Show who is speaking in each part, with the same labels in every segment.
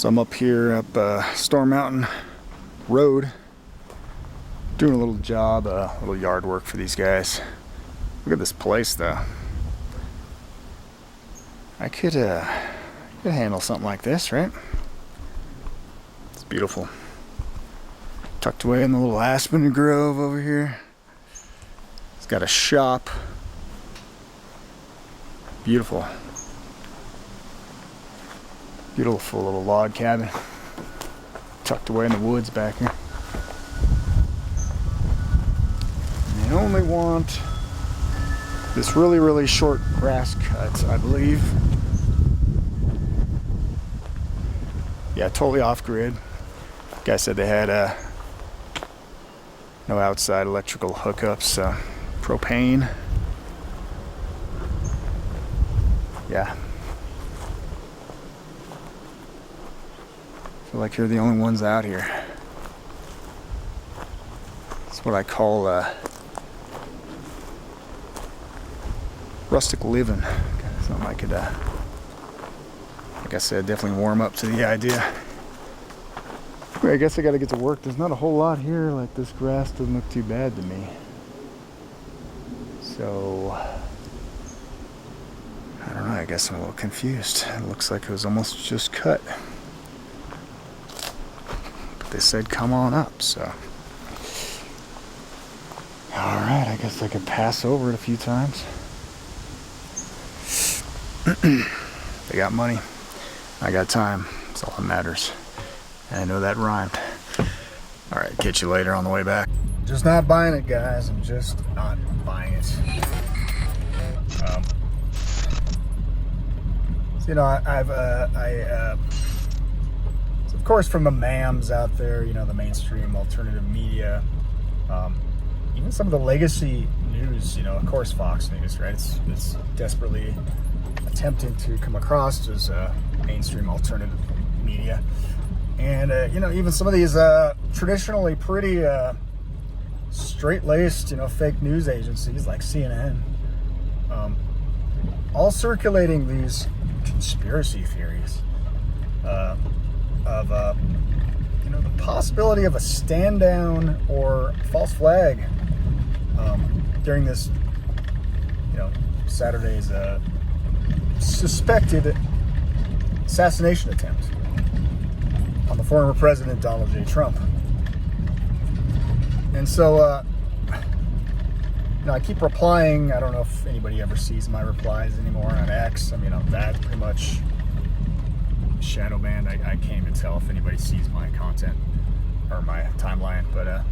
Speaker 1: So I'm up here up Storm Mountain Road doing a little job, a little yard work for these guys. Look at this place though. I could handle something like this, right? It's beautiful. Tucked away in the little aspen grove over here. It's got a shop. Beautiful. Beautiful little log cabin. Tucked away in the woods back here. And they only want this really, really short grass cut, I believe. Yeah, totally off grid. Guy said they had no outside electrical hookups, propane. Yeah. I feel like you're the only ones out here. It's what I call rustic living. Something I could, like I said, definitely warm up to the idea. I guess I gotta get to work. There's not a whole lot here. Like, this grass doesn't look too bad to me. So, I don't know. I guess I'm a little confused. It looks like it was almost just cut. But they said come on up, so. Alright, I guess I could pass over it a few times. They got money. I got time. That's all that matters. And I know that rhymed. Alright, catch you later on the way back. Just not buying it, guys. I'm just not buying it. So, you know, so of course, from the mams out there, you know, the mainstream alternative media, even some of the legacy news, you know, of course, Fox News, right? It's desperately attempting to come across as mainstream alternative media. And, you know, even some of these traditionally pretty straight-laced, you know, fake news agencies like CNN, all circulating these conspiracy theories of, you know, the possibility of a stand-down or false flag during this, you know, Saturday's suspected assassination attempt on the former president, Donald J. Trump. And so, you know, I keep replying. I don't know if anybody ever sees my replies anymore on X. I mean, I'm that pretty much shadow banned. I can't even tell if anybody sees my content or my timeline. But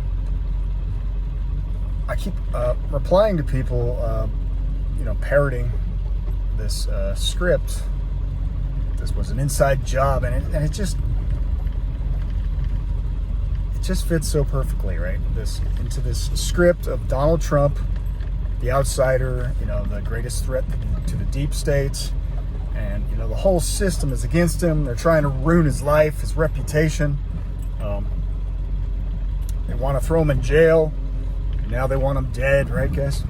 Speaker 1: I keep replying to people, you know, parroting this script. This was an inside job, and it just fits so perfectly, right? Into this script of Donald Trump, the outsider, you know, the greatest threat to the deep state, and you know the whole system is against him. They're trying to ruin his life, his reputation. They want to throw him in jail. Now they want him dead, right, guys?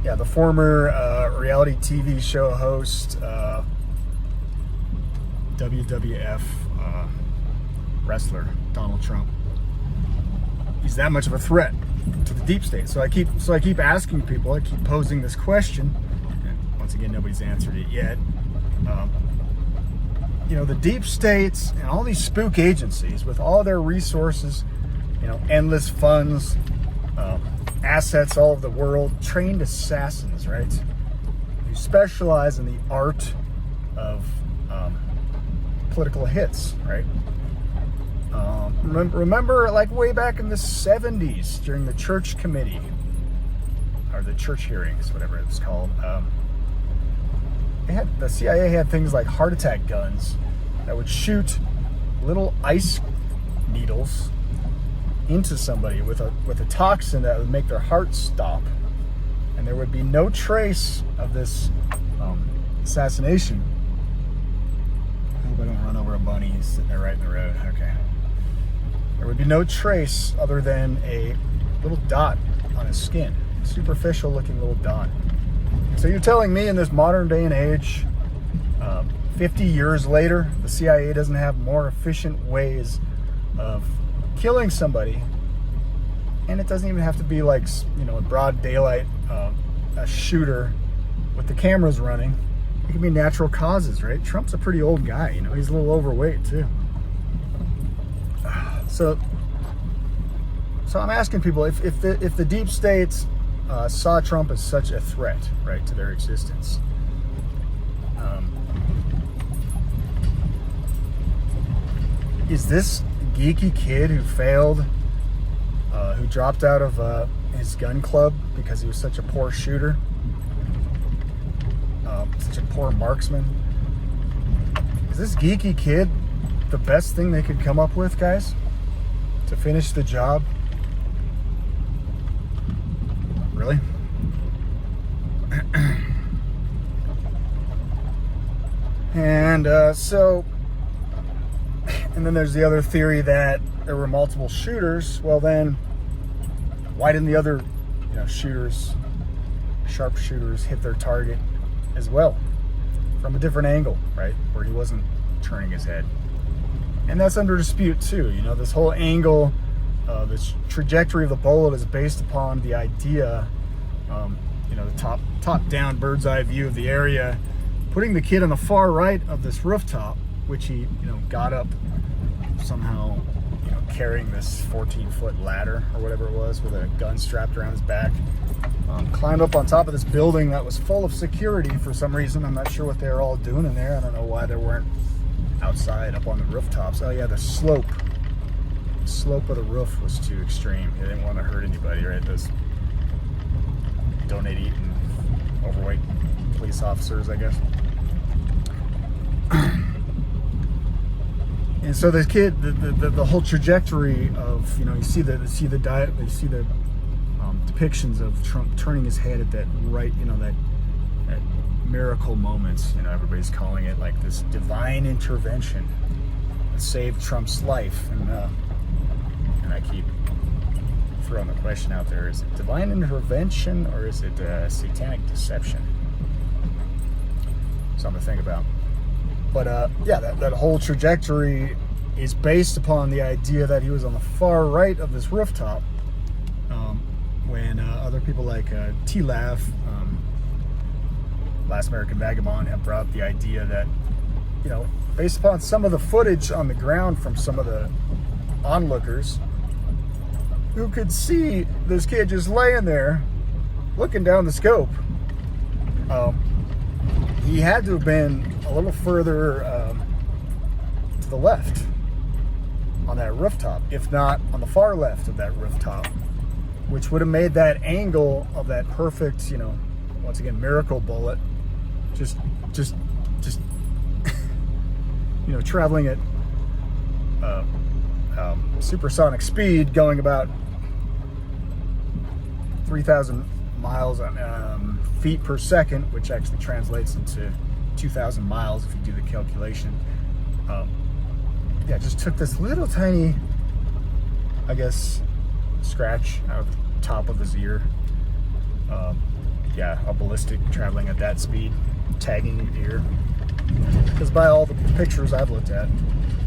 Speaker 1: Yeah, the former reality TV show host, WWF wrestler Donald Trump. He's that much of a threat to the deep state. So I keep asking people. I keep posing this question, and once again, nobody's answered it yet. You know, the deep states and all these spook agencies with all their resources, you know, endless funds, assets all over the world, trained assassins, right? Who specialize in the art of political hits, right? Remember, like way back in the 70s during the church committee, or the church hearings, whatever it was called, the CIA had things like heart attack guns that would shoot little ice needles into somebody with a toxin that would make their heart stop, and there would be no trace of this assassination. I hope I don't run over a bunny. He's sitting there right in the road. Okay. There would be no trace other than a little dot on his skin, superficial looking little dot. So you're telling me in this modern day and age, 50 years later, the CIA doesn't have more efficient ways of killing somebody, and it doesn't even have to be like, you know, in broad daylight, a shooter with the cameras running. It can be natural causes, right? Trump's a pretty old guy, you know, he's a little overweight too. So I'm asking people if the deep states saw Trump as such a threat, right, to their existence. Is this geeky kid who failed, who dropped out of his gun club because he was such a poor shooter, such a poor marksman, is this geeky kid the best thing they could come up with, guys, to finish the job? Really? And and then there's the other theory that there were multiple shooters. Well, then why didn't the other, you know, shooters, sharpshooters, hit their target as well from a different angle, right, where he wasn't turning his head? And that's under dispute too. You know, this whole angle, this trajectory of the bullet is based upon the idea, you know, the top-down bird's eye view of the area, putting the kid on the far right of this rooftop, which he, you know, got up somehow, you know, carrying this 14-foot ladder or whatever it was with a gun strapped around his back, climbed up on top of this building that was full of security for some reason. I'm not sure what they were all doing in there. I don't know why they weren't outside up on the rooftops. Oh yeah, the slope of the roof was too extreme. They didn't want to hurt anybody, right? Those donate eating overweight police officers, I guess. And so this kid, the whole trajectory of, you know, you see the depictions of Trump turning his head at that right, you know, that miracle moments, you know, everybody's calling it, like this divine intervention that saved Trump's life. And I keep throwing the question out there: is it divine intervention or is it satanic deception? Something to think about. But yeah, that whole trajectory is based upon the idea that he was on the far right of this rooftop when other people like T-Lav, Last American Vagabond, have brought up the idea that, you know, based upon some of the footage on the ground from some of the onlookers who could see this kid just laying there looking down the scope, he had to have been a little further to the left on that rooftop, if not on the far left of that rooftop, which would have made that angle of that perfect, you know, once again, miracle bullet, just you know, traveling at supersonic speed, going about 3,000 miles on feet per second, which actually translates into 2,000 miles if you do the calculation. Yeah, just took this little tiny, I guess, scratch out of the top of his ear. Yeah, a ballistic traveling at that speed, tagging your ear. Because by all the pictures I've looked at,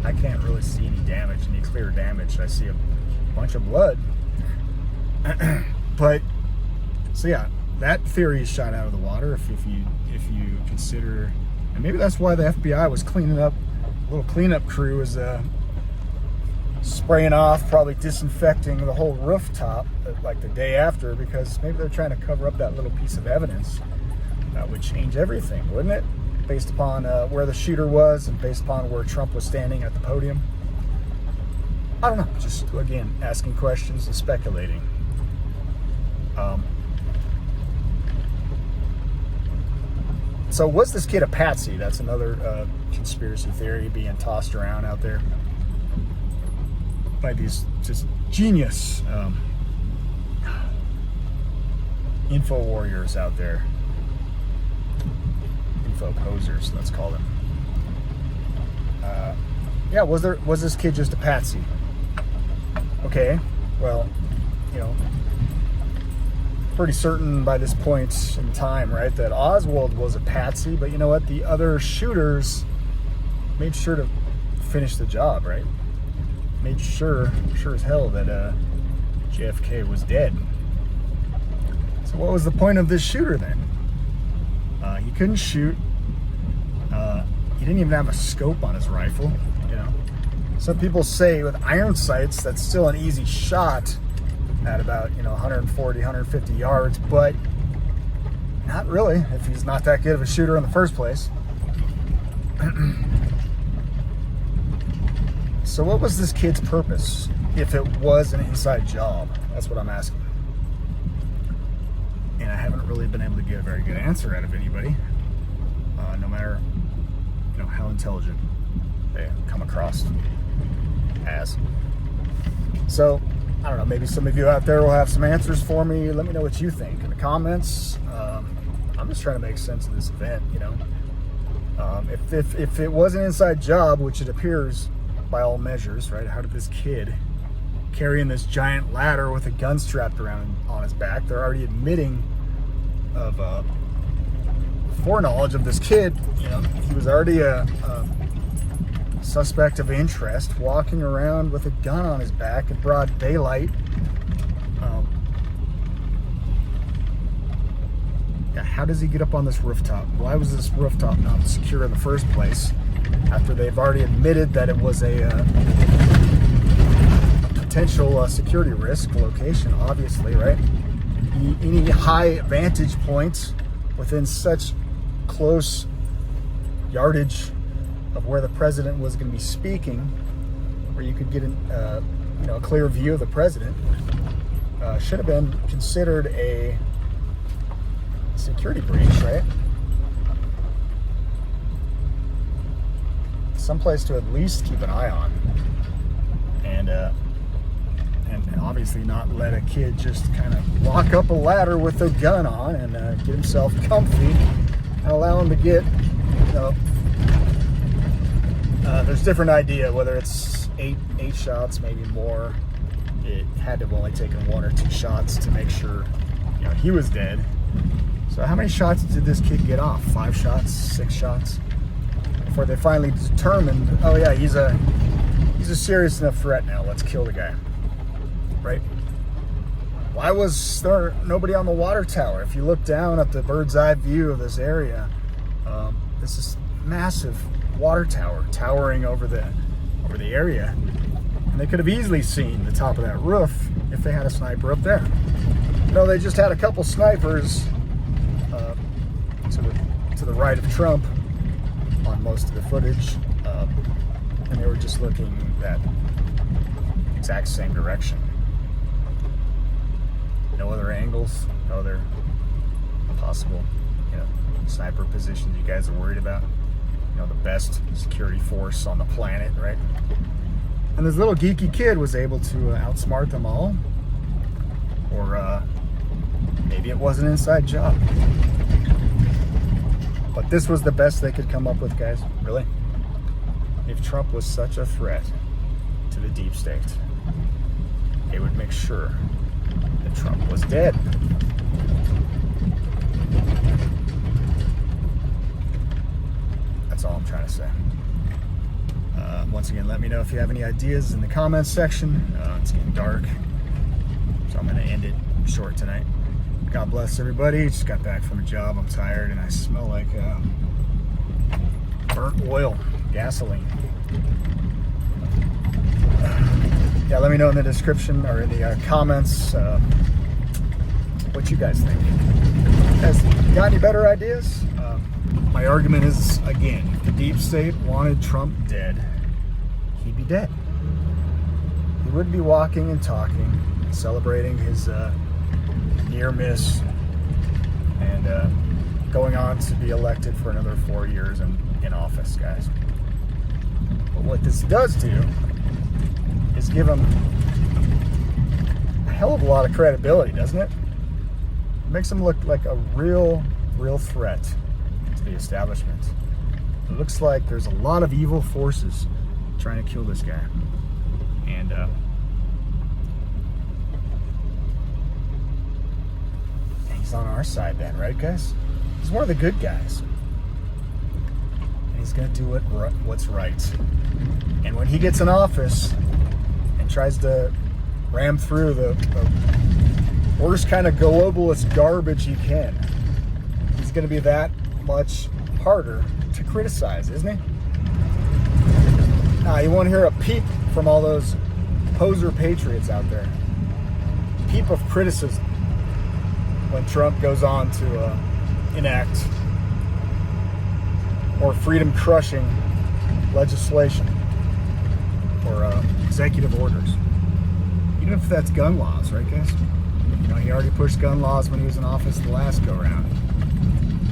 Speaker 1: I can't really see any damage, any clear damage. I see a bunch of blood. But, so yeah, that theory is shot out of the water if you consider, and maybe that's why the FBI was cleaning up, a little cleanup crew was spraying off, probably disinfecting the whole rooftop like the day after, because maybe they're trying to cover up that little piece of evidence that would change everything, wouldn't it? Based upon where the shooter was and based upon where Trump was standing at the podium. I don't know, just again, asking questions and speculating. So was this kid a patsy? That's another conspiracy theory being tossed around out there by these just genius info warriors out there. Info posers, let's call them. Yeah, was this kid just a patsy? Okay, well, you know, pretty certain by this point in time, right, that Oswald was a patsy, but you know what? The other shooters made sure to finish the job, right? Made sure as hell that JFK was dead. So what was the point of this shooter then? He couldn't shoot. He didn't even have a scope on his rifle. You know, some people say with iron sights that's still an easy shot at about 140, 150 yards, but not really if he's not that good of a shooter in the first place. So what was this kid's purpose if it was an inside job? That's what I'm asking. And I haven't really been able to get a very good answer out of anybody, no matter how intelligent they come across as. So I don't know, maybe some of you out there will have some answers for me. Let me know what you think in the comments. I'm just trying to make sense of this event, If it was an inside job, which it appears by all measures, right? How did this kid carrying this giant ladder with a gun strapped around on his back? They're already admitting of foreknowledge of this kid. He was already a suspect of interest, walking around with a gun on his back in broad daylight. How does he get up on this rooftop? Why was this rooftop not secure in the first place? After they've already admitted that it was a potential security risk location, obviously, right? Any high vantage points within such close yardage of where the president was going to be speaking, where you could get a clear view of the president, should have been considered a security breach, right? Someplace to at least keep an eye on, and obviously not let a kid just kind of walk up a ladder with a gun on and get himself comfy and allow him to get, there's different idea whether it's eight shots, maybe more. It had to have only taken 1 or 2 shots to make sure he was dead. So how many shots did this kid get off? 5 shots, 6 shots, before they finally determined, oh yeah, he's a serious enough threat now, let's kill the guy, right? Why was there nobody on the water tower? If you look down at the bird's eye view of this area, this is massive water tower towering over the area, and they could have easily seen the top of that roof if they had a sniper up there. No, they just had a couple snipers to the right of Trump on most of the footage, and they were just looking that exact same direction. No other angles, no other possible sniper positions you guys are worried about. The best security force on the planet, right? And this little geeky kid was able to outsmart them all. Or maybe it was an inside job. But this was the best they could come up with, guys. Really? If Trump was such a threat to the deep state, they would make sure that Trump was dead. That's all I'm trying to say. Once again, let me know if you have any ideas in the comments section. It's getting dark, so I'm going to end it short tonight. God bless everybody. Just got back from a job. I'm tired and I smell like burnt oil, gasoline. Yeah, let me know in the description or in the comments what you guys think. Has got any better ideas? My argument is, again, if the deep state wanted Trump dead, he'd be dead. He wouldn't be walking and talking, celebrating his near miss, and going on to be elected for another 4 years in office, guys. But what this does do is give him a hell of a lot of credibility, doesn't it? It makes him look like a real threat to the establishment. It looks like there's a lot of evil forces trying to kill this guy. And He's on our side then, right, guys? He's one of the good guys. And he's going to do what's right. And when he gets in office and tries to ram through the worst kind of globalist garbage he can, he's going to be that much harder to criticize, isn't he? Now, you won't hear a peep from all those poser patriots out there. Peep of criticism when Trump goes on to enact more freedom-crushing legislation or executive orders. Even if that's gun laws, right, guys? You know, he already pushed gun laws when he was in office the last go-round.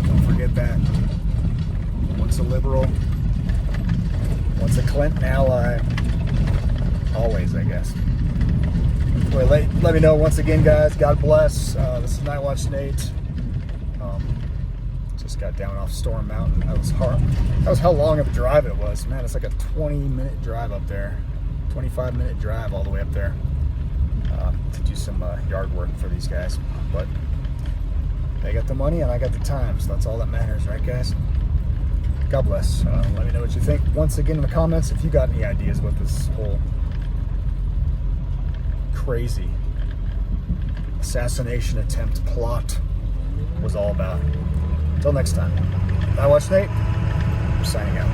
Speaker 1: Don't forget that. Once a liberal, once a Clinton ally, always, I guess. Anyway, let me know once again, guys. God bless. This is Nightwatch N8. Just got down off Storm Mountain. That was hard. That was how long of a drive it was. Man, it's like a 20-minute drive up there. 25-minute drive all the way up there to do some yard work for these guys. But they got the money and I got the time, so that's all that matters, right, guys? God bless. Let me know what you think. Once again in the comments, if you got any ideas what this whole crazy assassination attempt plot was all about. Until next time, Nightwatch N8, signing out.